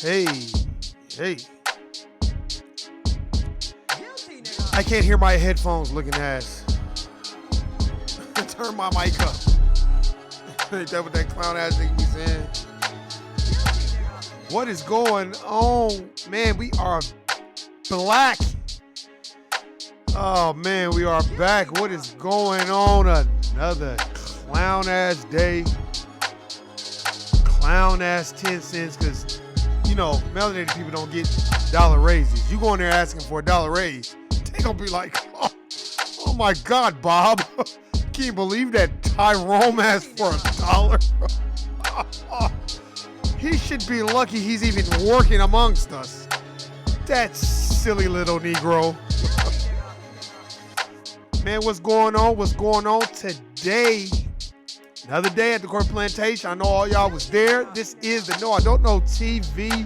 Hey, hey. I can't hear my headphones looking ass. Turn my mic up. Ain't that what that clown ass nigga be saying? What is going on? Man, we are black. Oh man, we are back. What is going on? Another clown ass day. Clown ass 10 cents, because you know, melanated people don't get dollar raises. You go in there asking for a dollar raise, they gonna be like, oh my God, Bob. Can you believe that Tyrone asked for $1? He should be lucky he's even working amongst us. That silly little Negro. Man, what's going on? What's going on today? Another day at the Court Plantation. I know all y'all was there. This is the No I Don't Know TV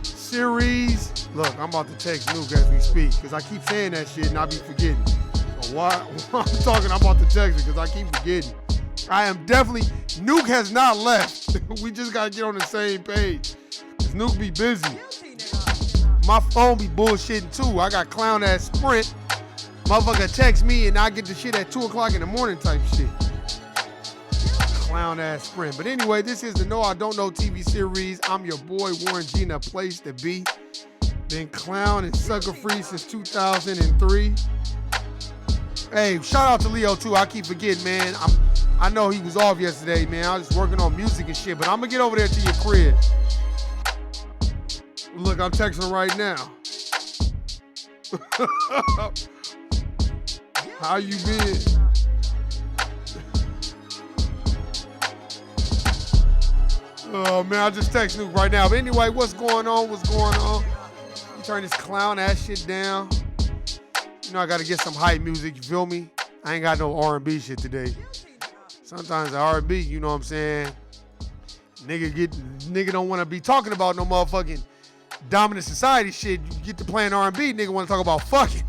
series. Look, I'm about to text Nuke as we speak because I keep saying that shit and I be forgetting. So while I'm talking, I'm about to text it because I keep forgetting. I am definitely, Nuke has not left. We just got to get on the same page because Nuke be busy. My phone be bullshitting too. I got clown ass Sprint. Motherfucker text me and I get the shit at 2 o'clock in the morning type shit. Clown ass Sprint. But anyway, this is the No I Don't Know TV series. I'm your boy Warren Gina, place to be. Been clown and sucker free since 2003. Hey, shout out to Leo too. I keep forgetting, man. I know he was off yesterday, man. I was just working on music and shit, but I'm gonna get over there to your crib. Look, I'm texting him right now. How you been? Oh man, I just text Nuke right now. But anyway, what's going on? What's going on? You turn this clown ass shit down. You know I gotta get some hype music, you feel me? I ain't got no R&B shit today. Sometimes the R&B, you know what I'm saying? Nigga don't wanna be talking about no motherfucking dominant society shit. You get to playing R&B, nigga wanna talk about fucking.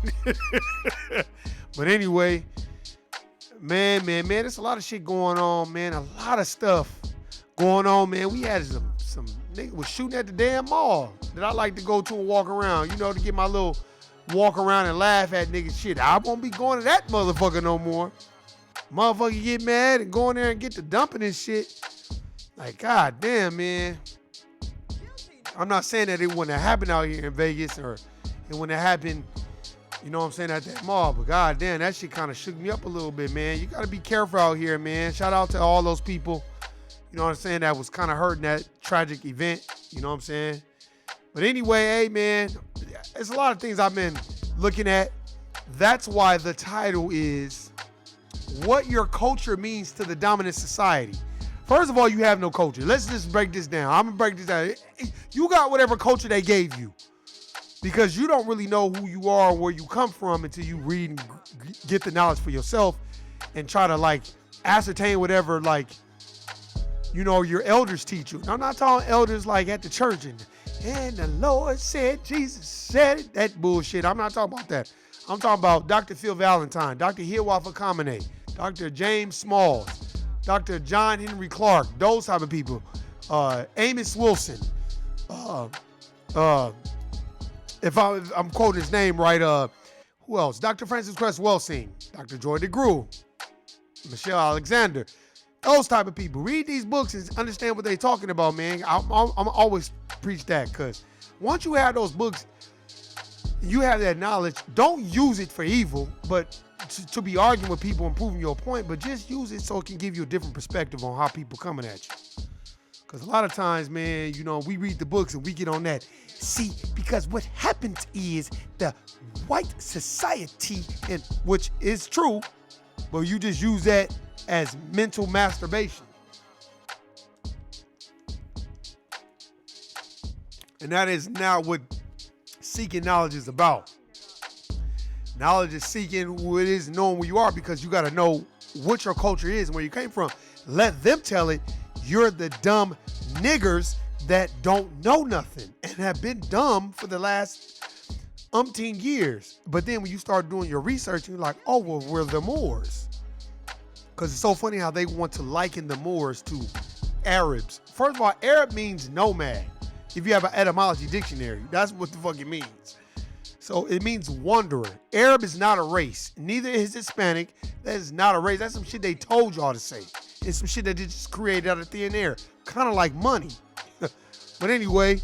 But anyway, man, there's a lot of shit going on, man. A lot of stuff going on, man. We had some nigga was shooting at the damn mall that I like to go to and walk around, you know, to get my little walk around and laugh at niggas shit. I won't be going to that motherfucker no more. Motherfucker get mad and go in there and get to dumping and shit. Like, God damn, man. I'm not saying that it wouldn't have happened out here in Vegas or it wouldn't have happened, you know what I'm saying, at that mall. But God damn, that shit kind of shook me up a little bit, man. You got to be careful out here, man. Shout out to all those people, you know what I'm saying, that was kind of hurt in that tragic event. You know what I'm saying? But anyway, hey, man, there's a lot of things I've been looking at. That's why the title is What Your Culture Means to the Dominant Society. First of all, you have no culture. Let's just break this down. I'm going to break this down. You got whatever culture they gave you because you don't really know who you are or where you come from until you read and get the knowledge for yourself and try to, like, ascertain whatever, like, you know, your elders teach you. I'm not talking elders like at the church and the Lord said, Jesus said it. That bullshit. I'm not talking about that. I'm talking about Dr. Phil Valentine, Dr. Hiawatha Kamene, Dr. James Smalls, Dr. John Henry Clark, those type of people. Amos Wilson. If I'm quoting his name right, who else? Dr. Francis Cress Welsing, Dr. Joy DeGruy, Michelle Alexander. Those type of people. Read these books and understand what they're talking about, man. I'm always preach that because once you have those books, you have that knowledge, don't use it for evil, but to be arguing with people and proving your point, but just use it so it can give you a different perspective on how people coming at you. Because a lot of times, man, you know, we read the books and we get on that. See, because what happens is the white society, and which is true, but you just use that as mental masturbation. And that is not what seeking knowledge is about. Knowledge is seeking what is knowing who you are because you got to know what your culture is and where you came from. Let them tell it. You're the dumb niggers that don't know nothing and have been dumb for the last umpteen years. But then when you start doing your research, you're like, oh, well, we're the Moors. Because it's so funny how they want to liken the Moors to Arabs. First of all, Arab means nomad. If you have an etymology dictionary, that's what the fuck it means. So it means wanderer. Arab is not a race. Neither is Hispanic. That is not a race. That's some shit they told y'all to say. It's some shit that they just created out of thin air. Kind of like money. But anyway,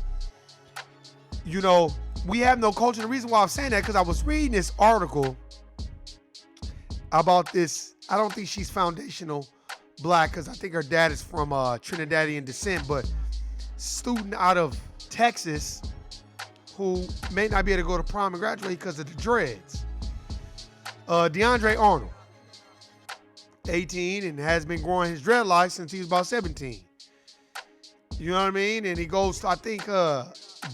you know, we have no culture. The reason why I'm saying that, because I was reading this article about this. I don't think she's foundational black, because I think her dad is from Trinidadian descent, but student out of Texas who may not be able to go to prom and graduate because of the dreads. DeAndre Arnold, 18, and has been growing his dreadlocks since he was about 17. You know what I mean? And he goes to, I think,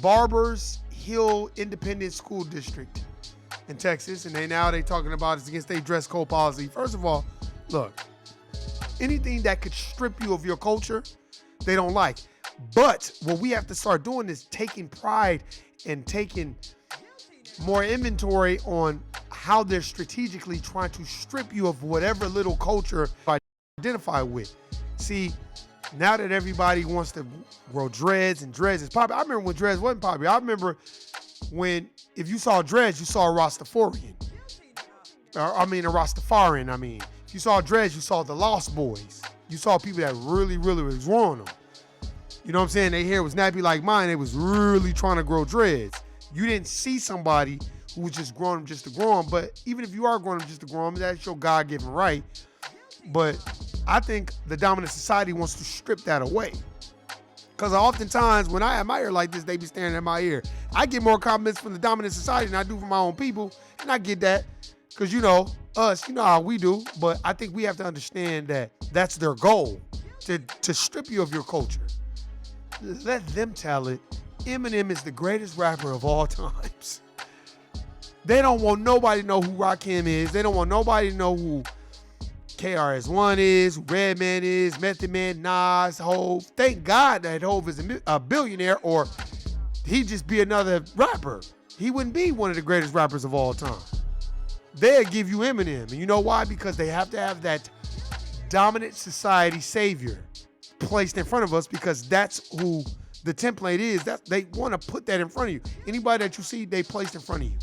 Barbers Hill Independent School District in Texas, and they talking about it's against their dress code policy. First of all, look, anything that could strip you of your culture, they don't like. But what we have to start doing is taking pride and taking more inventory on how they're strategically trying to strip you of whatever little culture you identify with. See, now that everybody wants to grow dreads and dreads is popular. I remember when dreads wasn't popular. I remember when, if you saw dreads, you saw a Rastafarian. A Rastafarian. If you saw dreads, you saw the Lost Boys. You saw people that really, really was growing them. You know what I'm saying? Their hair was nappy like mine. They was really trying to grow dreads. You didn't see somebody who was just growing them just to grow them. But even if you are growing them just to grow them, that's your God-given right. But I think the dominant society wants to strip that away. Because oftentimes when I have my hair like this, they be staring at my ear. I get more compliments from the dominant society than I do from my own people. And I get that. Because, you know, us, you know how we do. But I think we have to understand that that's their goal, to strip you of your culture. Let them tell it. Eminem is the greatest rapper of all times. They don't want nobody to know who Rakim is. They don't want nobody to know who KRS-One is, who Redman is, Method Man, Nas, Hov. Thank God that Hov is a billionaire, or he'd just be another rapper. He wouldn't be one of the greatest rappers of all time. They'll give you Eminem. And you know why? Because they have to have that dominant society savior placed in front of us, because that's who the template is. That they want to put that in front of you. Anybody that you see, they placed in front of you.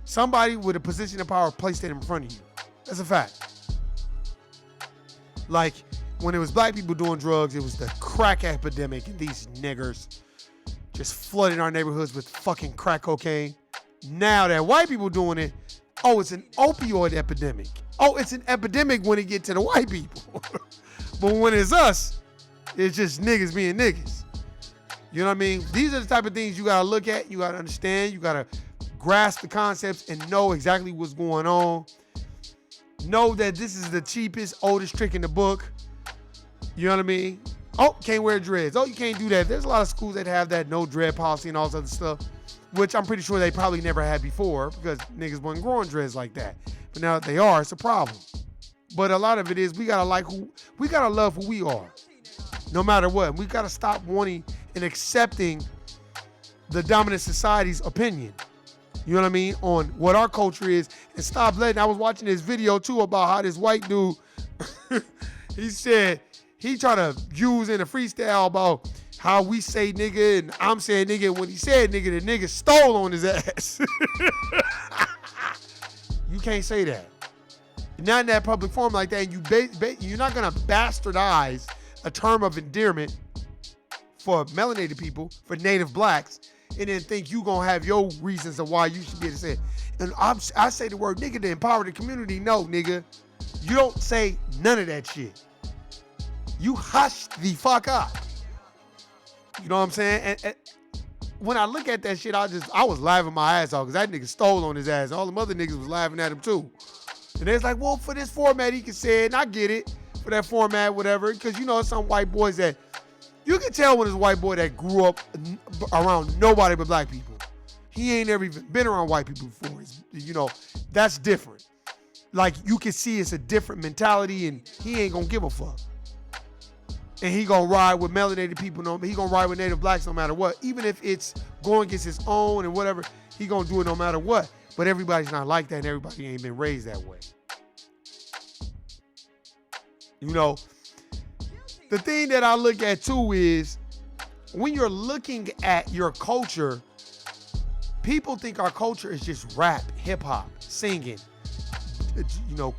Somebody with a position of power placed it in front of you. That's a fact. Like when it was black people doing drugs, it was the crack epidemic, and these niggers just flooding our neighborhoods with fucking crack cocaine. Now that white people doing it, oh, it's an opioid epidemic. Oh, it's an epidemic when it get to the white people. But when it's us, it's just niggas being niggas. You know what I mean? These are the type of things you gotta look at, you gotta understand, you gotta grasp the concepts and know exactly what's going on. Know that this is the cheapest, oldest trick in the book. You know what I mean? Oh, can't wear dreads. Oh, you can't do that. There's a lot of schools that have that no dread policy and all this other stuff, which I'm pretty sure they probably never had before, because niggas wasn't growing dreads like that. But now that they are, it's a problem. But a lot of it is we gotta love who we are, no matter what. We gotta stop wanting and accepting the dominant society's opinion. You know what I mean? On what our culture is, and stop letting. I was watching this video too about how this white dude, he said he tried to use in a freestyle about how we say nigga and I'm saying nigga. When he said nigga, the nigga stole on his ass. You can't say that. Not in that public forum like that. And you're not gonna bastardize a term of endearment for melanated people, for native blacks, and then think you gonna have your reasons of why you should be able to say it. And I say the word nigga to empower the community. No, nigga. You don't say none of that shit. You hush the fuck up. You know what I'm saying? And when I look at that shit, I was laughing my ass off, because that nigga stole on his ass. All them other niggas was laughing at him too. And it's like, well, for this format, he can say it, and I get it, for that format, whatever, because you know some white boys that, you can tell when it's a white boy that grew up around nobody but black people. He ain't ever even been around white people before. You know, that's different. Like, you can see it's a different mentality, and he ain't gonna give a fuck. And he gonna ride with melanated people, he gonna ride with native blacks no matter what. Even if it's going against his own and whatever, he gonna do it no matter what. But everybody's not like that, and everybody ain't been raised that way. You know, the thing that I look at too is when you're looking at your culture, people think our culture is just rap, hip hop, singing,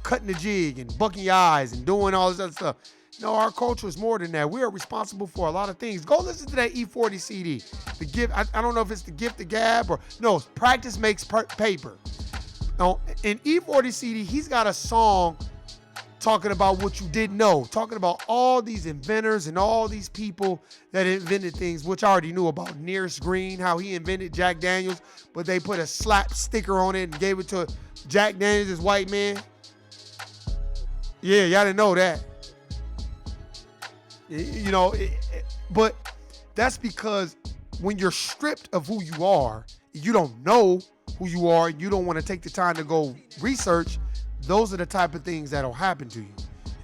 cutting the jig and bucking your eyes and doing all this other stuff. No, our culture is more than that. We are responsible for a lot of things. Go listen to that E40 CD. The gift, I don't know if it's the gift of gab or no, practice makes paper. Now, in E40 CD, he's got a song talking about what you didn't know, talking about all these inventors and all these people that invented things, which I already knew about. Nearest Green, how he invented Jack Daniels, but they put a slap sticker on it and gave it to Jack Daniels, this white man. Yeah, y'all didn't know that. But that's because when you're stripped of who you are, you don't know who you are, you don't want to take the time to go research, those are the type of things that'll happen to you.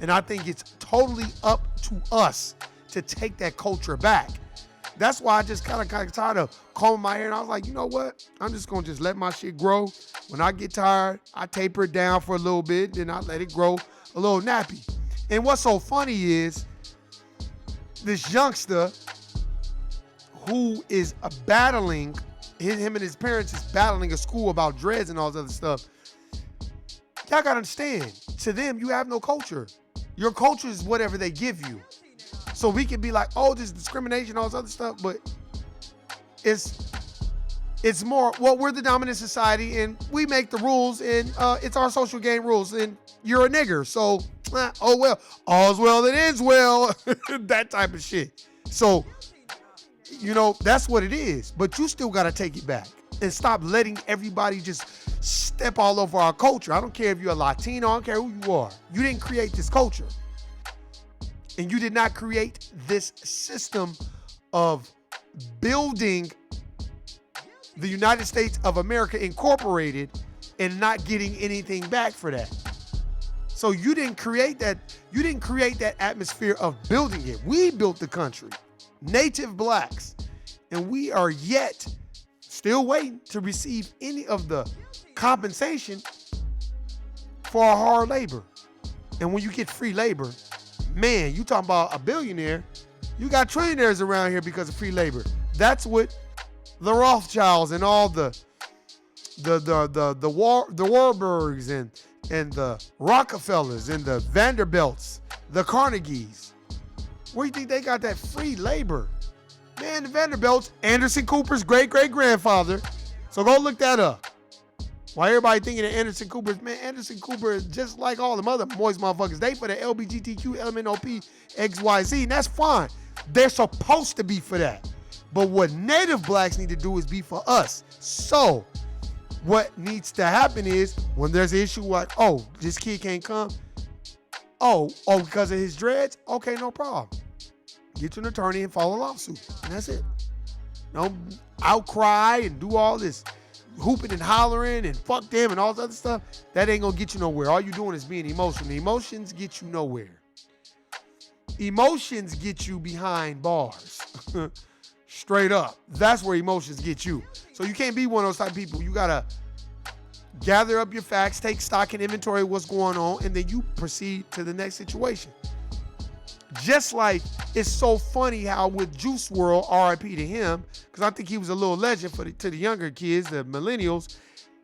And I think it's totally up to us to take that culture back. That's why I just kind of tired of combing my hair, and I was like, you know what? I'm just going to just let my shit grow. When I get tired, I taper it down for a little bit, then I let it grow a little nappy. And what's so funny is this youngster who is battling, him and his parents is battling at school about dreads and all this other stuff. Y'all gotta understand, to them, you have no culture. Your culture is whatever they give you. So we can be like, oh, this is discrimination, all this other stuff, but it's more, well, we're the dominant society and we make the rules and it's our social game rules and you're a nigger, so oh well, all's well that ends well, that type of shit. So, that's what it is, but you still gotta take it back and stop letting everybody just step all over our culture. I don't care if you're a Latino, I don't care who you are. You didn't create this culture. And you did not create this system of building the United States of America Incorporated and not getting anything back for that. So you didn't create that. You didn't create that atmosphere of building it. We built the country, native blacks, and we are yet still waiting to receive any of the compensation for our hard labor. And when you get free labor, man, you talking about a billionaire, you got trillionaires around here because of free labor. That's what the Rothschilds and all the Warburgs and the Rockefellers and the Vanderbilts, the Carnegies. Where do you think they got that free labor? Man, the Vanderbilts, Anderson Cooper's great-great-grandfather. So go look that up. Why everybody thinking that Anderson Cooper, man, Anderson Cooper is just like all them other moist motherfuckers. They for the LBGTQ, LMNOP, XYZ, and that's fine. They're supposed to be for that. But what native blacks need to do is be for us. So what needs to happen is when there's an issue like, oh, this kid can't come. Oh, because of his dreads? Okay, no problem. Get you an attorney and file a lawsuit. And that's it. Don't outcry and do all this hooping and hollering and fuck them and all this other stuff. That ain't gonna get you nowhere. All you doing is being emotional. Emotions get you nowhere. Emotions get you behind bars. Straight up. That's where emotions get you. So you can't be one of those type of people. You gotta gather up your facts, take stock and inventory of what's going on, and then you proceed to the next situation. Just like it's so funny how with Juice WRLD, R.I.P. to him, because I think he was a little legend to the younger kids, the millennials.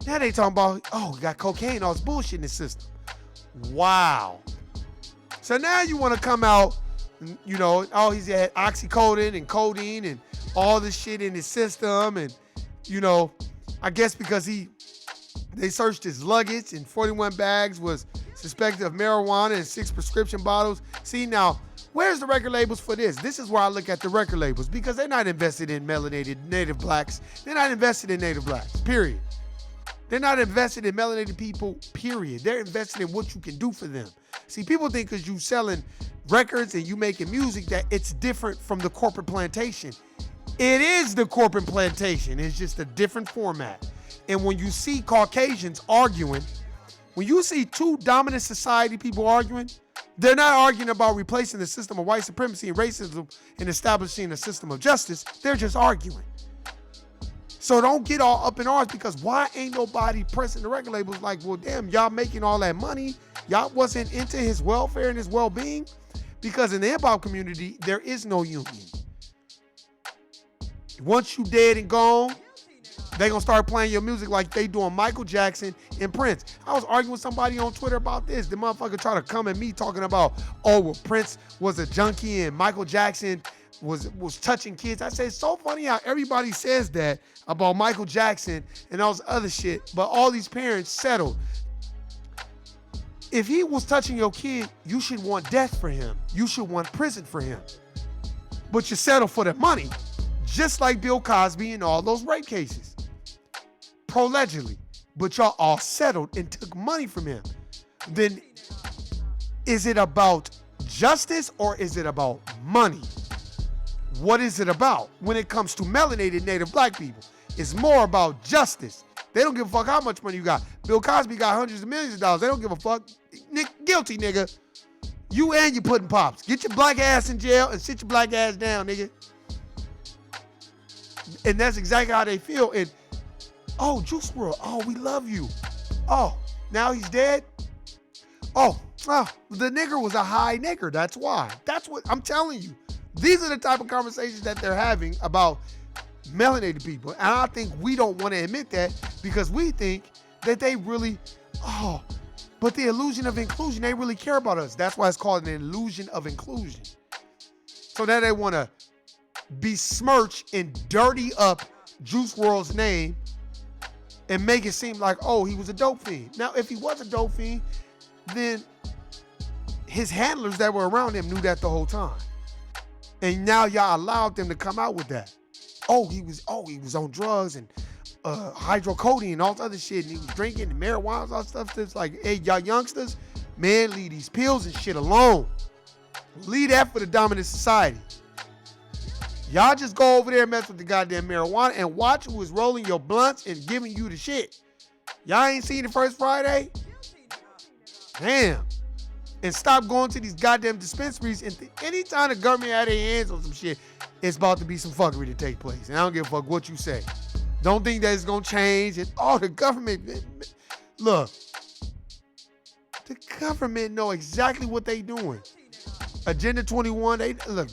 Now they talking about, oh, got cocaine, all this bullshit in the system. Wow. So now you want to come out, oh, he's had oxycodone and codeine and all this shit in his system. And, I guess because they searched his luggage and 41 bags was suspected of marijuana and 6 prescription bottles. See, now, where's the record labels for this? This is where I look at the record labels because they're not invested in melanated native blacks. They're not invested in native blacks, period. They're not invested in melanated people, period. They're invested in what you can do for them. See, people think because you selling records and you making music that it's different from the corporate plantation. It is the corporate plantation. It's just a different format. And when you see Caucasians arguing, when you see two dominant society people arguing, they're not arguing about replacing the system of white supremacy and racism and establishing a system of justice. They're just arguing. So don't get all up in arms because why ain't nobody pressing the record labels like, well, damn, y'all making all that money. Y'all wasn't into his welfare and his well-being because in the hip hop community, there is no union. Once you dead and gone, they gonna start playing your music like they doing Michael Jackson and Prince. I was arguing with somebody on Twitter about this. The motherfucker try to come at me talking about, oh, well, Prince was a junkie and Michael Jackson was touching kids. I said, it's so funny how everybody says that about Michael Jackson and all this other shit, but all these parents settled. If he was touching your kid, you should want death for him. You should want prison for him. But you settle for the money, just like Bill Cosby and all those rape cases. Allegedly. But y'all all settled and took money from him. Then is it about justice or is it about money? What is it about? When it comes to melanated native black people, it's more about justice. They don't give a fuck how much money you got. Bill Cosby got hundreds of millions of dollars. They don't give a fuck. Guilty, nigga. You and your pudding pops. Get your black ass in jail and sit your black ass down, nigga. And that's exactly how they feel. And, oh, Juice WRLD. Oh, we love you. Oh, now he's dead? Oh, the nigger was a high nigger. That's why. That's what I'm telling you. These are the type of conversations that they're having about melanated people. And I think we don't want to admit that because we think that they really, but the illusion of inclusion, they really care about us. That's why it's called an illusion of inclusion. So now they want to besmirch and dirty up Juice WRLD's name and make it seem like, oh, he was a dope fiend. Now, if he was a dope fiend, then his handlers that were around him knew that the whole time. And now y'all allowed them to come out with that. He was on drugs and hydrocodone and all this other shit, and he was drinking and marijuana and all stuff. That's like, hey, y'all youngsters, man, leave these pills and shit alone. Leave that for the dominant society. Y'all just go over there and mess with the goddamn marijuana and watch who is rolling your blunts and giving you the shit. Y'all ain't seen the first Friday? Damn. And stop going to these goddamn dispensaries. And anytime the government had their hands on some shit, it's about to be some fuckery to take place. And I don't give a fuck what you say. Don't think that it's going to change. And the government, look, the government know exactly what they doing. Agenda 21,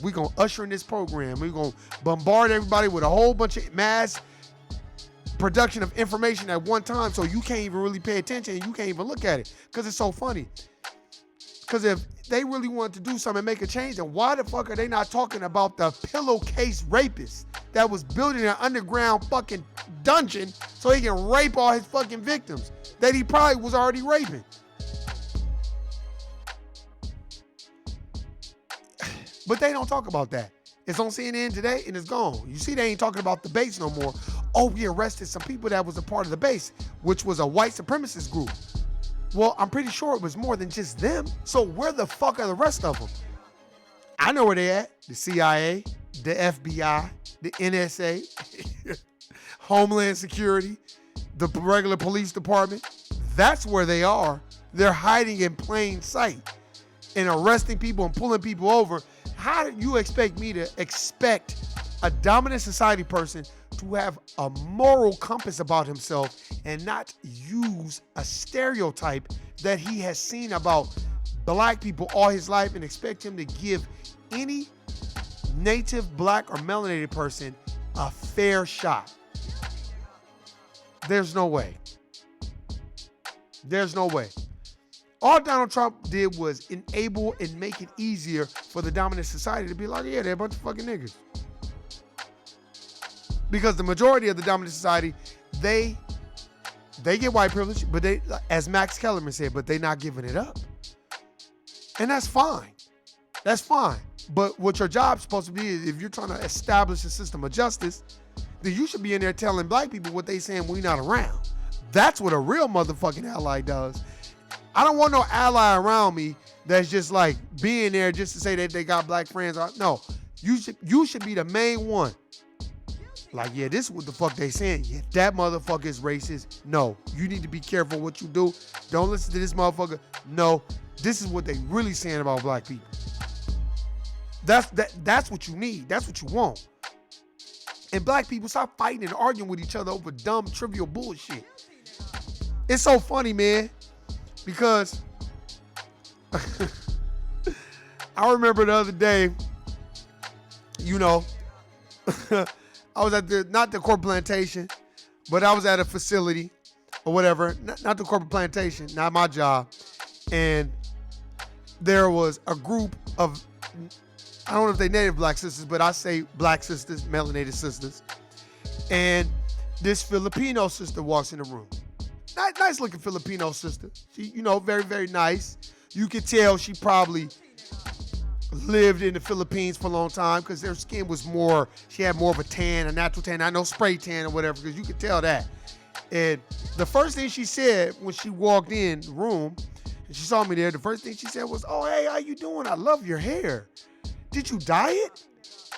we're going to usher in this program. We're going to bombard everybody with a whole bunch of mass production of information at one time so you can't even really pay attention and you can't even look at it because it's so funny. Because if they really wanted to do something and make a change, then why the fuck are they not talking about the pillowcase rapist that was building an underground fucking dungeon so he can rape all his fucking victims that he probably was already raping? But they don't talk about that. It's on CNN today and it's gone. You see, they ain't talking about the base no more. Oh, we arrested some people that was a part of the base, which was a white supremacist group. Well, I'm pretty sure it was more than just them. So where the fuck are the rest of them? I know where they at. The CIA, the FBI, the NSA, Homeland Security, the regular police department. That's where they are. They're hiding in plain sight and arresting people and pulling people over. How do you expect me to expect a dominant society person to have a moral compass about himself and not use a stereotype that he has seen about black people all his life and expect him to give any native black or melanated person a fair shot? There's no way. There's no way. All Donald Trump did was enable and make it easier for the dominant society to be like, yeah, they're a bunch of fucking niggas. Because the majority of the dominant society, they get white privilege, but they, as Max Kellerman said, but they're not giving it up. And that's fine. That's fine. But what your job's supposed to be is if you're trying to establish a system of justice, then you should be in there telling black people what they saying when we're not around. That's what a real motherfucking ally does. I don't want no ally around me that's just like being there just to say that they got black friends. No, you should be the main one. Like, yeah, this is what the fuck they saying. Yeah, that motherfucker is racist. No, you need to be careful what you do. Don't listen to this motherfucker. No, this is what they really saying about black people. That's what you need. That's what you want. And black people, stop fighting and arguing with each other over dumb, trivial bullshit. It's so funny, man, because I remember the other day, I was at not the corporate plantation, but I was at a facility or whatever. Not the corporate plantation, not my job. And there was a group of, I don't know if they native black sisters, but I say black sisters, melanated sisters. And this Filipino sister walks in the room. Nice looking Filipino sister. She, very, very nice. You could tell she probably lived in the Philippines for a long time because their skin was she had more of a tan, a natural tan, not no spray tan or whatever, because you could tell that. And the first thing she said when she walked in the room and she saw me there, the first thing she said was, "Oh, hey, how you doing? I love your hair. Did you dye it?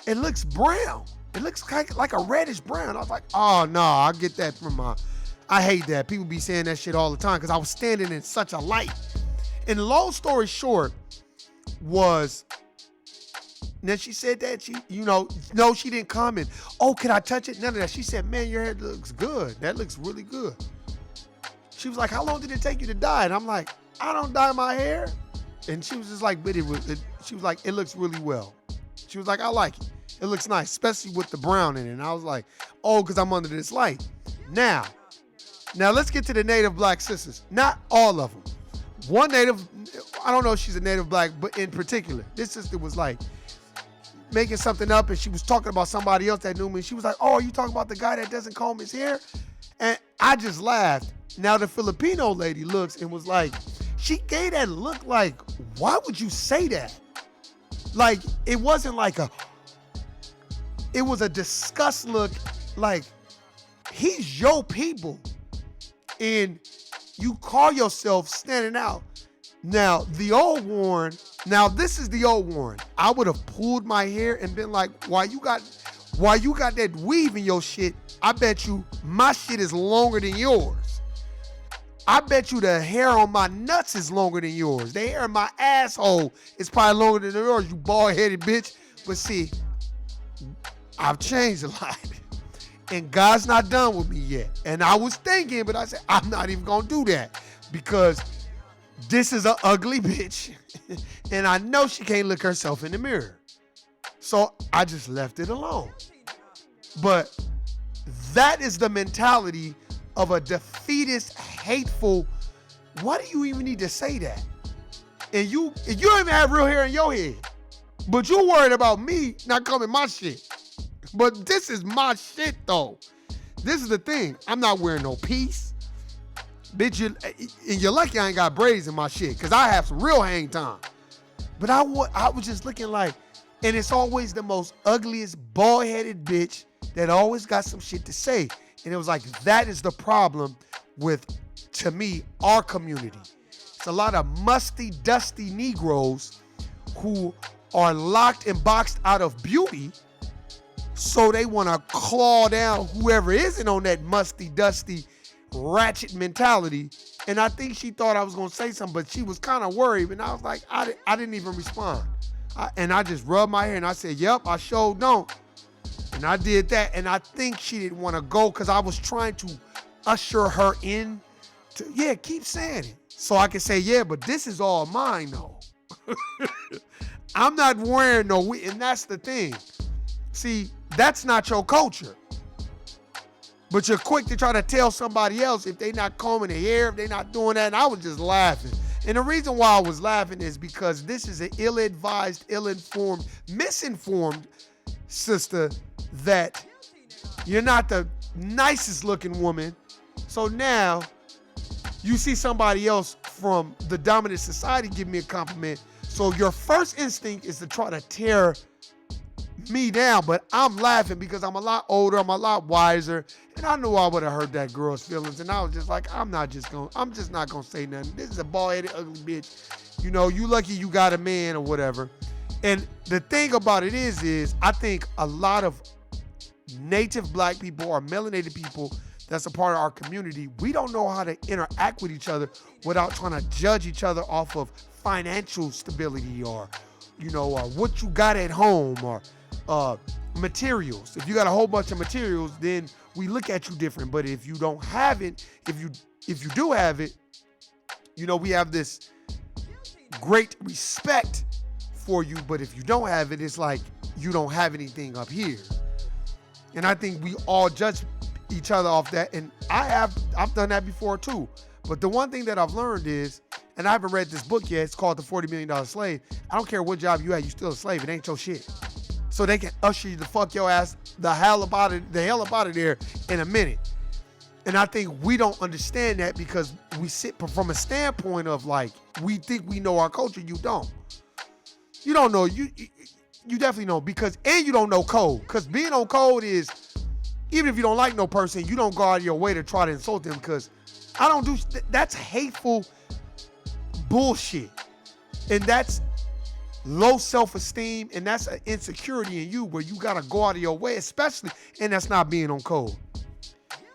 It looks brown. It looks like a reddish brown." I was like, "Oh, no, I get that from I hate that. People be saying that shit all the time because I was standing in such a light." And long story short was, then she said that no, she didn't comment. "Oh, can I touch it?" None of that. She said, "Man, your hair looks good. That looks really good." She was like, "How long did it take you to dye?" And I'm like, "I don't dye my hair." And she was just like, she was like, "It looks really well." She was like, "I like it. It looks nice, especially with the brown in it." And I was like, "Oh, because I'm under this light." Now let's get to the native black sisters. Not all of them. One native, I don't know if she's a native black, but in particular, this sister was like making something up and she was talking about somebody else that knew me. She was like, "Oh, are you talking about the guy that doesn't comb his hair?" And I just laughed. Now the Filipino lady looks and was like, she gave that look like, "Why would you say that?" Like, it wasn't like it was a disgust look, like, he's your people and you call yourself standing out. Now, the old Warren, this is the old Warren. I would have pulled my hair and been like, why you got that weave in your shit? I bet you my shit is longer than yours. I bet you the hair on my nuts is longer than yours. The hair on my asshole is probably longer than yours, you bald-headed bitch. But see, I've changed a lot. And God's not done with me yet. And I was thinking, but I said, I'm not even going to do that because this is an ugly bitch. And I know she can't look herself in the mirror. So I just left it alone. But that is the mentality of a defeatist, hateful, why do you even need to say that? And you don't even have real hair in your head. But you're worried about me not coming my shit. But this is my shit, though. This is the thing. I'm not wearing no piece. Bitch, and you're lucky I ain't got braids in my shit, because I have some real hang time. But I was just looking like, and it's always the most ugliest, bald-headed bitch that always got some shit to say. And it was like, that is the problem with, to me, our community. It's a lot of musty, dusty Negroes who are locked and boxed out of beauty. So they want to claw down whoever isn't on that musty, dusty, ratchet mentality. And I think she thought I was going to say something, but she was kind of worried. And I was like, I didn't even respond. And I just rubbed my hair and I said, yep, I sure don't. And I did that. And I think she didn't want to go because I was trying to usher her in to, yeah, keep saying it. So I could say, yeah, but this is all mine though. I'm not wearing no, and that's the thing. See, that's not your culture. But you're quick to try to tell somebody else if they not combing their hair, if they not doing that. And I was just laughing. And the reason why I was laughing is because this is an ill-advised, ill-informed, misinformed sister that you're not the nicest looking woman. So now you see somebody else from the dominant society give me a compliment. So your first instinct is to try to tear me down, but I'm laughing because I'm a lot older, I'm a lot wiser, and I knew I would have hurt that girl's feelings, and I was just like, I'm just not gonna say nothing. This is a bald-headed, ugly bitch. You know, you lucky you got a man or whatever. And the thing about it is I think a lot of native black people or melanated people that's a part of our community, we don't know how to interact with each other without trying to judge each other off of financial stability or, you know, or what you got at home or materials. If you got a whole bunch of materials, then we look at you different. But if you don't have it, if you do have it, you know, we have this great respect for you. But if you don't have it, it's like you don't have anything up here. And I think we all judge each other off that. And I've done that before too. But the one thing that I've learned is, and I haven't read this book yet, it's called The $40 Million Slave. I don't care what job you have, you still a slave. It ain't your shit. So they can usher you the fuck your ass the hell up out of there in a minute. And I think we don't understand that because we sit from a standpoint of like, we think we know our culture. You don't. You don't know. You definitely know because, and you don't know code. Because being on code is, even if you don't like no person, you don't go out of your way to try to insult them because I don't do, that's hateful bullshit. And that's low self-esteem, and that's an insecurity in you where you got to go out of your way, especially, and that's not being on code.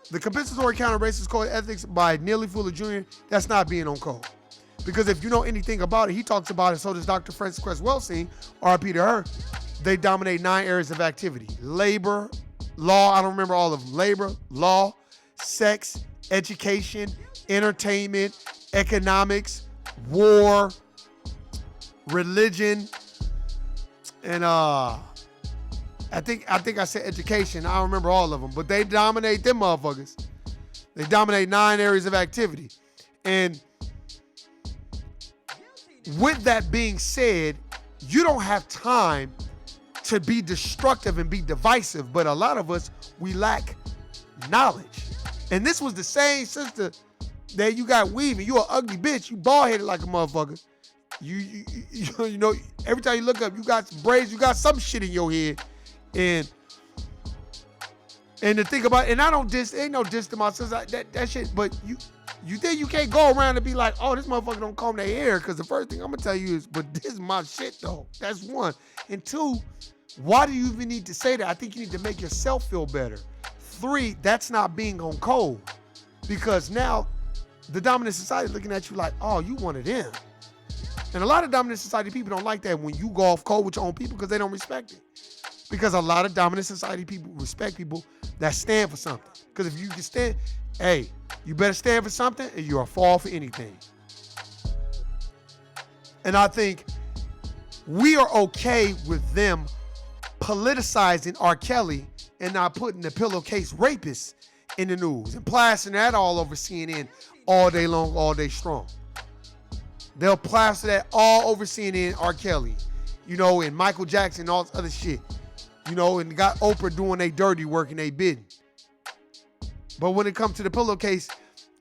The Compensatory Counter-Racist Code of Ethics by Neely Fuller Jr., that's not being on code. Because if you know anything about it, he talks about it, so does Dr. Frances Cress Welsing, RIP to her. They dominate 9 areas of activity. Labor, law, I don't remember all of them. Labor, law, sex, education, entertainment, economics, war, religion, and I think I said education. I don't remember all of them, but they dominate them motherfuckers. They dominate 9 areas of activity. And with that being said, you don't have time to be destructive and be divisive, but a lot of us, we lack knowledge. And this was the same sister that you got weaving. You an ugly bitch. You bald-headed like a motherfucker. You know, every time you look up, you got some braids, you got some shit in your head. And to think about, and I don't ain't no diss to my sister, that shit, but you think you can't go around and be like, oh, this motherfucker don't comb their hair, because the first thing I'm gonna tell you is, but this is my shit though. That's one. And 2, why do you even need to say that? I think you need to make yourself feel better. 3, that's not being on code, because now the dominant society is looking at you like, oh, you one of them. And a lot of dominant society people don't like that when you go off code with your own people because they don't respect it. Because a lot of dominant society people respect people that stand for something. Because if you can stand, hey, you better stand for something and you're a fall for anything. And I think we are okay with them politicizing R. Kelly and not putting the pillowcase rapist in the news and plastering that all over CNN all day long, all day strong. They'll plaster that all over CNN, R. Kelly, you know, and Michael Jackson and all this other shit, you know, and got Oprah doing their dirty work and they bidding. But when it comes to the pillowcase,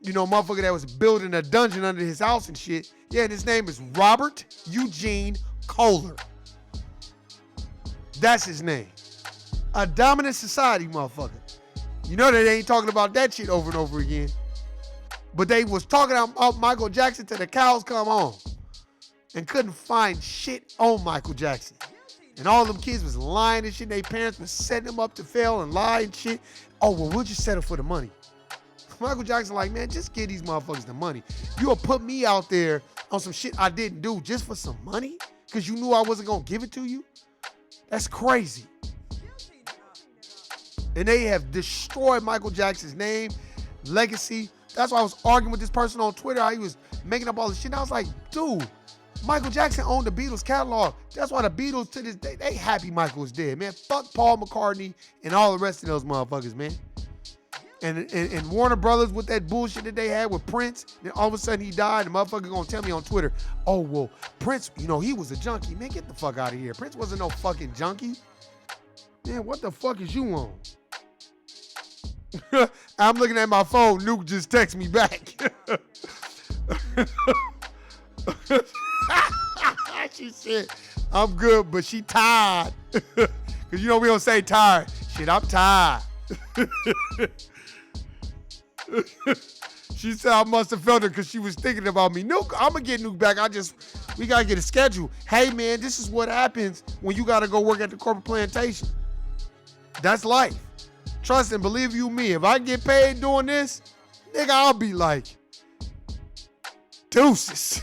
you know, motherfucker that was building a dungeon under his house and shit, yeah, and his name is Robert Eugene Kohler. That's his name. A dominant society motherfucker. You know they ain't talking about that shit over and over again. But they was talking about Michael Jackson till the cows come home and couldn't find shit on Michael Jackson. And all them kids was lying and shit. Their parents was setting them up to fail and lie and shit. Oh, well, we'll just settle for the money. Michael Jackson like, man, just give these motherfuckers the money. You'll put me out there on some shit I didn't do just for some money? Because you knew I wasn't going to give it to you? That's crazy. And they have destroyed Michael Jackson's name, legacy. That's why I was arguing with this person on Twitter, how he was making up all this shit. And I was like, dude, Michael Jackson owned the Beatles catalog. That's why the Beatles to this day, they happy Michael is dead, man. Fuck Paul McCartney and all the rest of those motherfuckers, man. And Warner Brothers with that bullshit that they had with Prince, then all of a sudden he died, the motherfucker gonna tell me on Twitter, oh, well, Prince, you know, he was a junkie. Man, get the fuck out of here. Prince wasn't no fucking junkie. Man, what the fuck is you on? I'm looking at my phone. Nuke just texted me back. She said, I'm good, but she tired. Because you know we don't say tired. Shit, I'm tired. She said I must have felt it because she was thinking about me. Nuke, I'm going to get Nuke back. We got to get a schedule. Hey, man, this is what happens when you got to go work at the corporate plantation. That's life. Trust and believe you me, if I get paid doing this, nigga, I'll be like, deuces.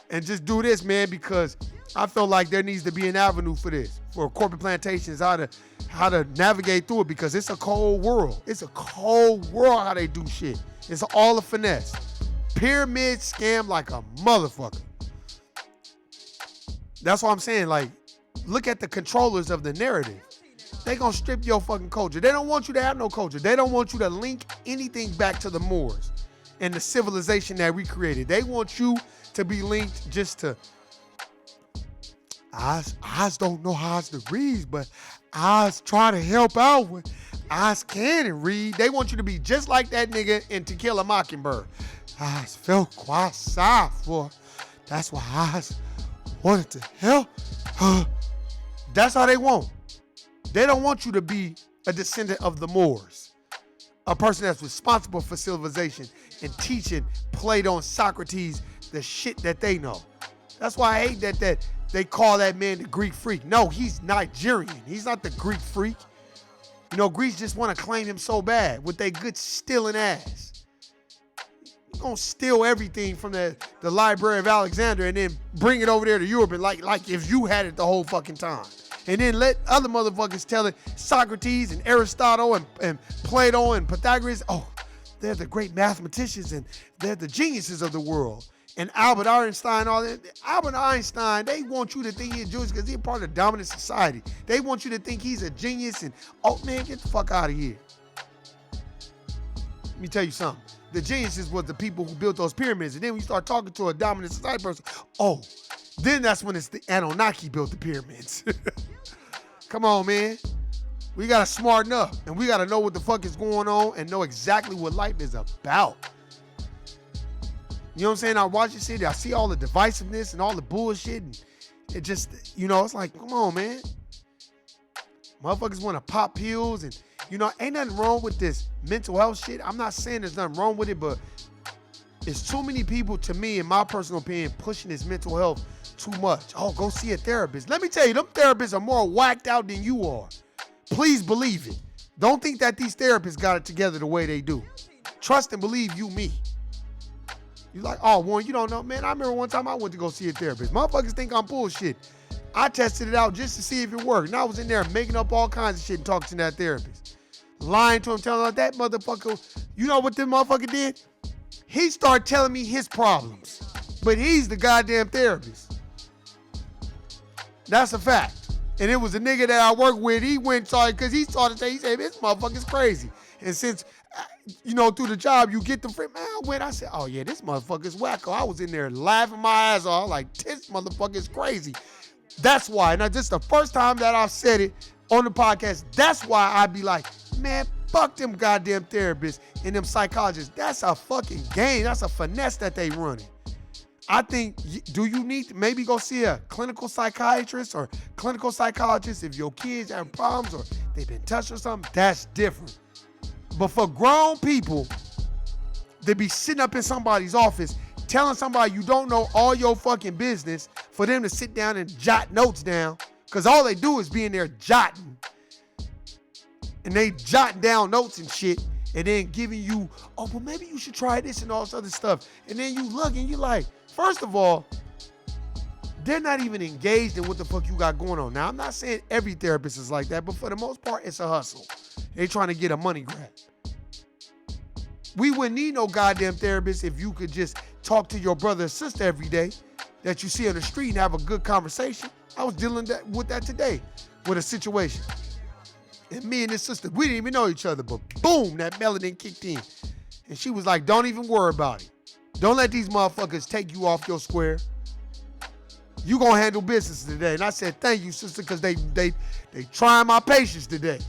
And just do this, man, because I feel like there needs to be an avenue for this, for corporate plantations, how to navigate through it, because it's a cold world. It's a cold world how they do shit. It's all a finesse. Pyramid scam like a motherfucker. That's what I'm saying. Like, look at the controllers of the narrative. They gonna strip your fucking culture. They don't want you to have no culture. They don't want you to link anything back to the Moors and the civilization that we created. They want you to be linked just to, I don't know how to read, but I try to help out with I can and read. They want you to be just like that nigga in To Kill a Mockingbird. I felt quite sorry for. That's why I wanted to help her. That's how they want. They don't want you to be a descendant of the Moors, a person that's responsible for civilization and teaching Plato and Socrates the shit that they know. That's why I hate that they call that man the Greek freak. No, he's Nigerian. He's not the Greek freak. You know, Greece just want to claim him so bad with their good stealing ass. You're going to steal everything from the Library of Alexandria and then bring it over there to Europe and like if you had it the whole fucking time. And then let other motherfuckers tell it, Socrates and Aristotle and Plato and Pythagoras, oh, they're the great mathematicians and they're the geniuses of the world. And Albert Einstein, all that. Albert Einstein, they want you to think he's Jewish because he's part of the dominant society. They want you to think he's a genius and, oh man, get the fuck out of here. Let me tell you something. The geniuses was the people who built those pyramids. And then when you start talking to a dominant society person, oh, then that's when it's the Anunnaki built the pyramids. Come on, man. We got to smarten up. And we got to know what the fuck is going on and know exactly what life is about. You know what I'm saying? I watch this shit, I see all the divisiveness and all the bullshit, and it just, you know, it's like, come on, man. Motherfuckers want to pop pills, and, you know, ain't nothing wrong with this mental health shit. I'm not saying there's nothing wrong with it, but it's too many people, to me, in my personal opinion, pushing this mental health too much. Oh, go see a therapist. Let me tell you, them therapists are more whacked out than you are. Please believe it. Don't think that these therapists got it together the way they do. Trust and believe you me. You like, oh, Warren, you don't know. Man, I remember one time I went to go see a therapist. Motherfuckers think I'm bullshit. I tested it out just to see if it worked. And I was in there making up all kinds of shit and talking to that therapist. Lying to him, telling him that motherfucker, you know what this motherfucker did? He started telling me his problems. But he's the goddamn therapist. That's a fact. And it was a nigga that I work with. He went and saw it because he saw it. He said, this motherfucker's crazy. And since, you know, through the job, you get the friend. Man, I said, oh, yeah, this motherfucker's wacko. I was in there laughing my ass off. Like, this motherfucker's crazy. That's why. And this is the first time that I've said it on the podcast. That's why I be like, man, fuck them goddamn therapists and them psychologists. That's a fucking game. That's a finesse that they running. I think, do you need to maybe go see a clinical psychiatrist or clinical psychologist if your kids have problems or they've been touched or something? That's different. But for grown people to be sitting up in somebody's office telling somebody you don't know all your fucking business, for them to sit down and jot notes down, because all they do is be in there jotting. And they jotting down notes and shit, and then giving you, oh, well, maybe you should try this and all this other stuff. And then you look and you like, first of all, they're not even engaged in what the fuck you got going on. Now, I'm not saying every therapist is like that, but for the most part, it's a hustle. They trying to get a money grab. We wouldn't need no goddamn therapist if you could just talk to your brother or sister every day that you see on the street and have a good conversation. I was dealing with that today with a situation. And me and this sister, we didn't even know each other, but boom, that melanin kicked in. And she was like, don't even worry about it. Don't let these motherfuckers take you off your square. You gonna handle business today. And I said, thank you, sister, because they trying my patience today.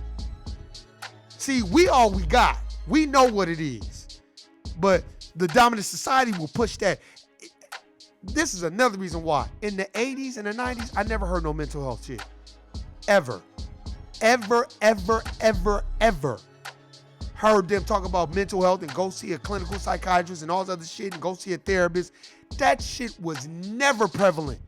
See, we all we got. We know what it is. But the dominant society will push that. This is another reason why. In the 80s and the 90s, I never heard no mental health shit. Ever. Ever, ever, ever, ever heard them talk about mental health and go see a clinical psychiatrist and all this other shit and go see a therapist. That shit was never prevalent.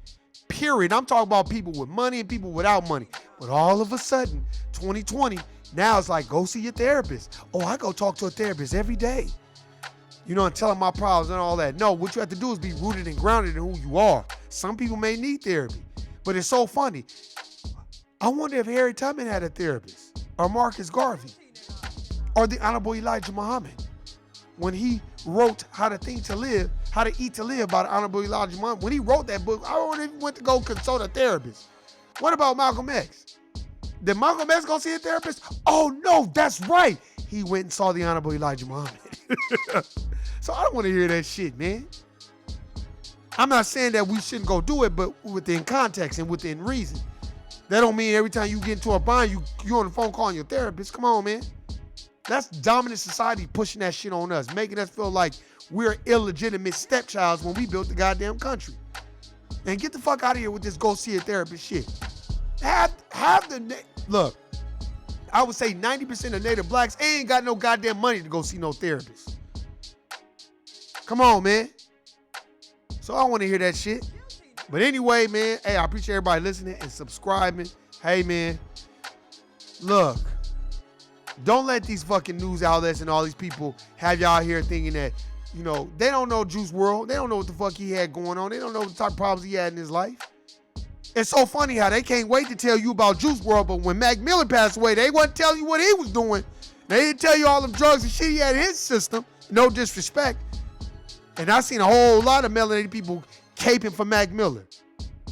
Period. I'm talking about people with money and people without money. But all of a sudden, 2020, now it's like, go see your therapist. Oh, I go talk to a therapist every day. You know, and tell them my problems and all that. No, what you have to do is be rooted and grounded in who you are. Some people may need therapy. But it's so funny. I wonder if Harry Tubman had a therapist, or Marcus Garvey, or the Honorable Elijah Muhammad. When he wrote How to Eat to Live by the Honorable Elijah Muhammad, when he wrote that book, I already went to go consult a therapist. What about Malcolm X? Did Malcolm X go see a therapist? Oh, no, that's right. He went and saw the Honorable Elijah Muhammad. So I don't want to hear that shit, man. I'm not saying that we shouldn't go do it, but within context and within reason. That don't mean every time you get into a bind, you on the phone calling your therapist. Come on, man. That's dominant society pushing that shit on us, making us feel like we're illegitimate stepchilds when we built the goddamn country. And get the fuck out of here with this go see a therapist shit. Look, I would say 90% of Native blacks ain't got no goddamn money to go see no therapist. Come on, man. So I don't want to hear that shit. But anyway, man, hey, I appreciate everybody listening and subscribing. Hey, man, look, don't let these fucking news outlets and all these people have y'all here thinking that, you know, they don't know Juice WRLD. They don't know what the fuck he had going on. They don't know what type of problems he had in his life. It's so funny how they can't wait to tell you about Juice WRLD, but when Mac Miller passed away, they wasn't telling you what he was doing. They didn't tell you all the drugs and shit he had in his system. No disrespect. And I seen a whole lot of melanated people caping for Mac Miller.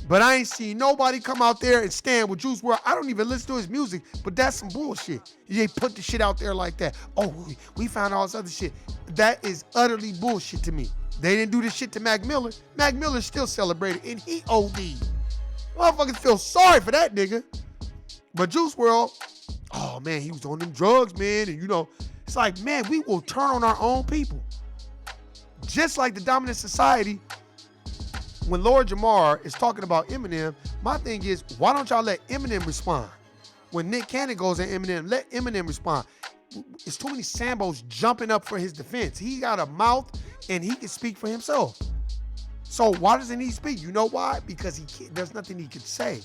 But I ain't seen nobody come out there and stand with Juice WRLD. I don't even listen to his music, but that's some bullshit. You ain't put the shit out there like that. Oh, we found all this other shit. That is utterly bullshit to me. They didn't do this shit to Mac Miller. Mac Miller still celebrated, and he OD'd. Motherfuckers feel sorry for that nigga. But Juice WRLD, oh man, he was on them drugs, man. And you know, it's like, man, we will turn on our own people. Just like the dominant society, when Lord Jamar is talking about Eminem, my thing is, why don't y'all let Eminem respond? When Nick Cannon goes at Eminem, let Eminem respond. It's too many Sambos jumping up for his defense. He got a mouth and he can speak for himself. So why doesn't he speak? You know why? Because there's nothing he could say.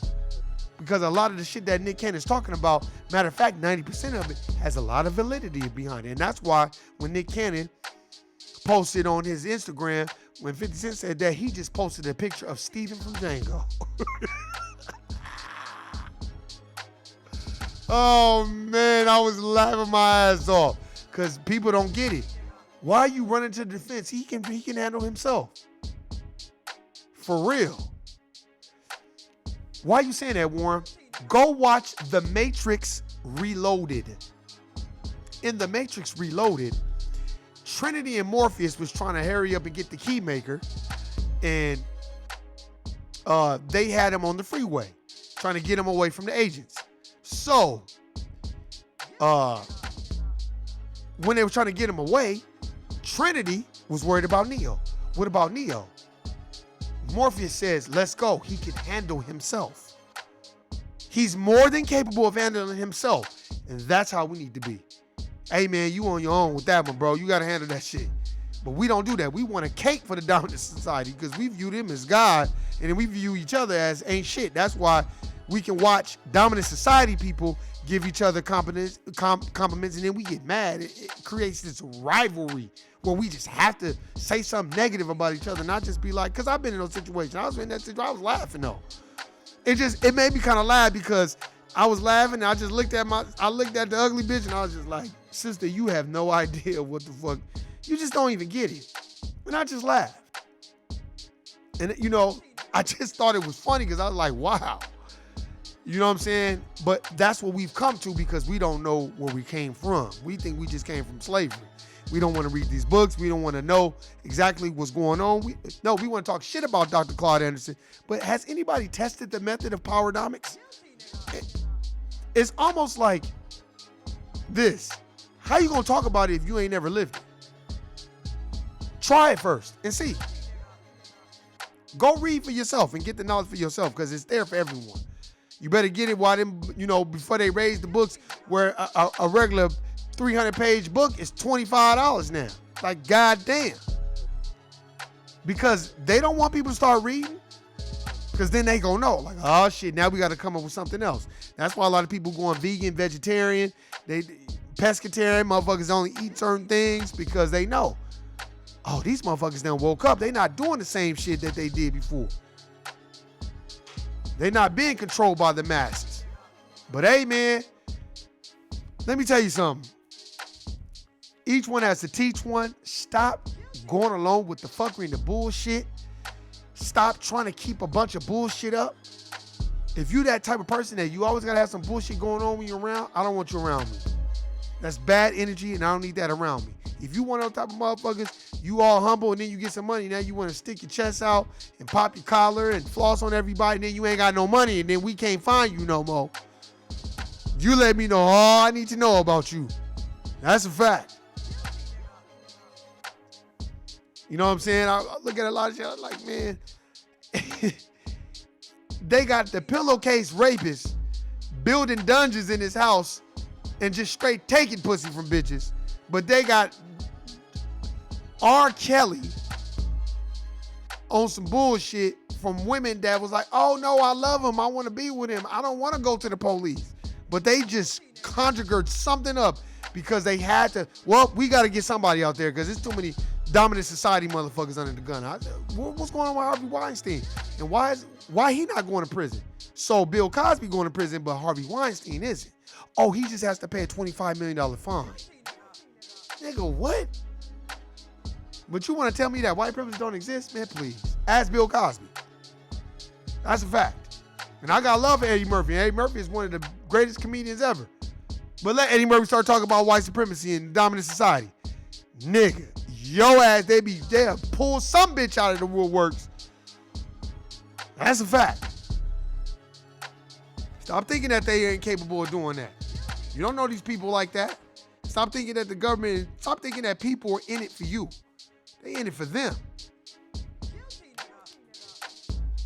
Because a lot of the shit that Nick Cannon is talking about, matter of fact, 90% of it has a lot of validity behind it. And that's why when Nick Cannon posted on his Instagram, when 50 Cent said that, he just posted a picture of Steven from Django. Oh man, I was laughing my ass off because people don't get it. Why are you running to the defense? He can handle himself. For real. Why are you saying that, Warren? Go watch The Matrix Reloaded. In The Matrix Reloaded, Trinity and Morpheus was trying to hurry up and get the Keymaker, and they had him on the freeway, trying to get him away from the agents. So, when they were trying to get him away, Trinity was worried about Neo. What about Neo? Morpheus says, let's go. He can handle himself. He's more than capable of handling himself. And that's how we need to be. Hey, man, you on your own with that one, bro. You got to handle that shit. But we don't do that. We want a cake for the dominant society because we view them as God, and then we view each other as ain't shit. That's why we can watch dominant society people give each other compliments, and then we get mad. It creates this rivalry where we just have to say something negative about each other, not just be like, because I've been in those situations. I was in that situation. I was laughing, though. It made me kind of laugh because I was laughing, and I just looked at the ugly bitch, and I was just like, sister, you have no idea what the fuck. You just don't even get it. And I just laughed. And, you know, I just thought it was funny because I was like, wow. You know what I'm saying? But that's what we've come to because we don't know where we came from. We think we just came from slavery. We don't want to read these books. We don't want to know exactly what's going on. We want to talk shit about Dr. Claude Anderson. But has anybody tested the method of powernomics? It's almost like this. How you going to talk about it if you ain't never lived it? Try it first and see. Go read for yourself and get the knowledge for yourself because it's there for everyone. You better get it while them, before they raise the books where a regular 300-page book is $25 now. Like, goddamn. Because they don't want people to start reading because then they gonna know. Like, oh, shit, now we got to come up with something else. That's why a lot of people going vegan, vegetarian, pescatarian, motherfuckers only eat certain things because they know. Oh, these motherfuckers done woke up. They not doing the same shit that they did before. They not being controlled by the masses. But hey, man, let me tell you something. Each one has to teach one. Stop going along with the fuckery and the bullshit. Stop trying to keep a bunch of bullshit up. If you that type of person that you always gotta have some bullshit going on when you're around, I don't want you around me. That's bad energy, and I don't need that around me. If you one of those type of motherfuckers, you all humble, and then you get some money, now you want to stick your chest out and pop your collar and floss on everybody, and then you ain't got no money, and then we can't find you no more. You let me know all I need to know about you. That's a fact. You know what I'm saying? I look at a lot of shit, I'm like, man, they got the pillowcase rapist building dungeons in his house and just straight taking pussy from bitches. But they got R. Kelly on some bullshit from women that was like, oh no, I love him, I want to be with him, I don't want to go to the police. But they just conjured something up because they had to, well, we got to get somebody out there because there's too many dominant society motherfuckers under the gun. What's going on with Harvey Weinstein? And why he not going to prison? So Bill Cosby going to prison, but Harvey Weinstein isn't. Oh, he just has to pay a $25 million fine. Nigga, what? But you want to tell me that white privilege don't exist? Man, please. Ask Bill Cosby. That's a fact. And I got love for Eddie Murphy. Eddie Murphy is one of the greatest comedians ever. But let Eddie Murphy start talking about white supremacy and dominant society. Nigga, yo ass, they'll pull some bitch out of the woodworks. That's a fact. Stop thinking that they ain't capable of doing that. You don't know these people like that. Stop thinking that the government, stop thinking that people are in it for you. They in it for them.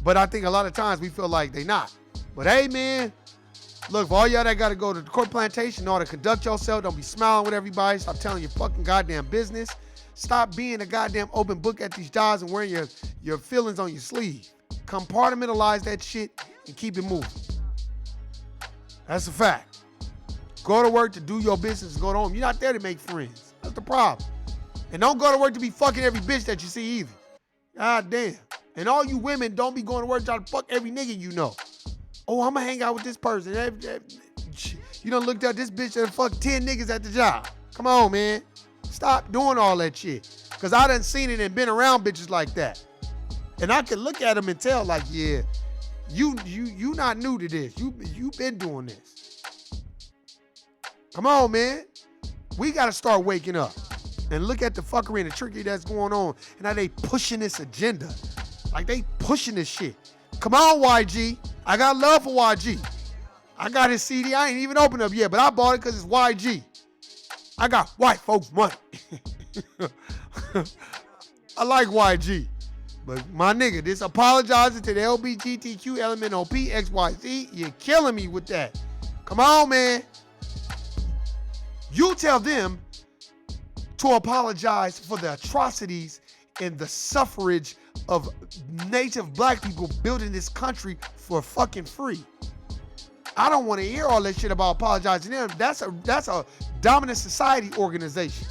But I think a lot of times we feel like they not. But hey, man, look, for all y'all that got to go to the court plantation in order to conduct yourself, don't be smiling with everybody. Stop telling your fucking goddamn business. Stop being a goddamn open book at these jobs and wearing your feelings on your sleeve. Compartmentalize that shit and keep it moving. That's a fact. Go to work to do your business and go home. You're not there to make friends. That's the problem. And don't go to work to be fucking every bitch that you see either. God damn. And all you women, don't be going to work trying to fuck every nigga you know. Oh, I'm going to hang out with this person. You done looked at this bitch that fucked 10 niggas at the job. Come on, man. Stop doing all that shit. Because I done seen it and been around bitches like that. And I can look at them and tell like, yeah, you not new to this. You been doing this. Come on, man. We got to start waking up and look at the fuckery and the trickery that's going on and how they pushing this agenda. Like they pushing this shit. Come on, YG. I got love for YG. I got his CD. I ain't even opened up yet, but I bought it because it's YG. I got white folks money. I like YG. But my nigga, this apologizing to the LGBTQ LMNOP XYZ, you're killing me with that. Come on, man. You tell them to apologize for the atrocities and the suffrage of native black people building this country for fucking free. I don't want to hear all that shit about apologizing to them. That's a dominant society organization.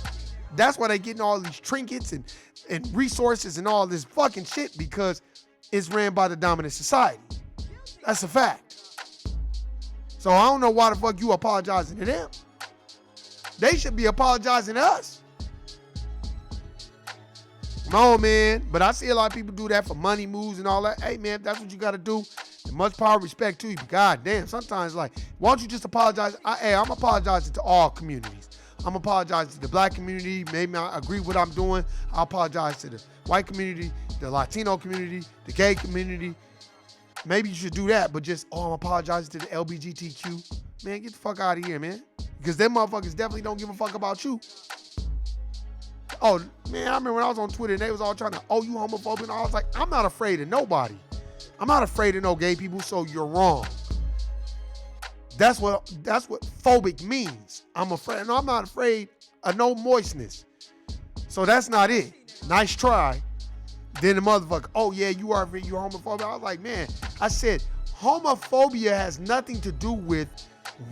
That's why they getting all these trinkets and resources and all this fucking shit because it's ran by the dominant society. That's a fact. So I don't know why the fuck you apologizing to them. They should be apologizing to us. No, man. But I see a lot of people do that for money moves and all that. Hey, man, if that's what you got to do, and much power, respect to you. But God damn, sometimes like, why don't you just apologize? I'm apologizing to all communities. I'm apologizing to the black community. Maybe I agree with what I'm doing. I apologize to the white community, the Latino community, the gay community. Maybe you should do that, but just, I'm apologizing to the LGBTQ. Man, get the fuck out of here, man. Because them motherfuckers definitely don't give a fuck about you. Oh, man, I remember when I was on Twitter and they was all trying to, you homophobic. And I was like, I'm not afraid of nobody. I'm not afraid of no gay people, so you're wrong. That's what phobic means. I'm afraid. No, I'm not afraid of no moistness. So that's not it. Nice try. Then the motherfucker, you're homophobic. I was like, man, I said, homophobia has nothing to do with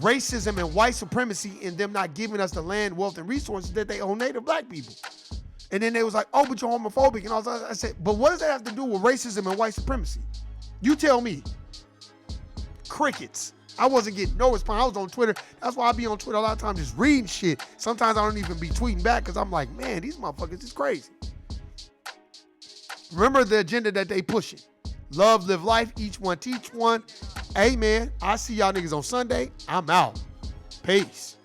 racism and white supremacy and them not giving us the land, wealth, and resources that they owe native black people. And then they was like, but you're homophobic. And I said, but what does that have to do with racism and white supremacy? You tell me. Crickets. I wasn't getting no response. I was on Twitter. That's why I be on Twitter a lot of times just reading shit. Sometimes I don't even be tweeting back because I'm like, man, these motherfuckers is crazy. Remember the agenda that they pushing. Love, live life, each one teach one. Hey, man, I'll see y'all niggas on Sunday. I'm out. Peace.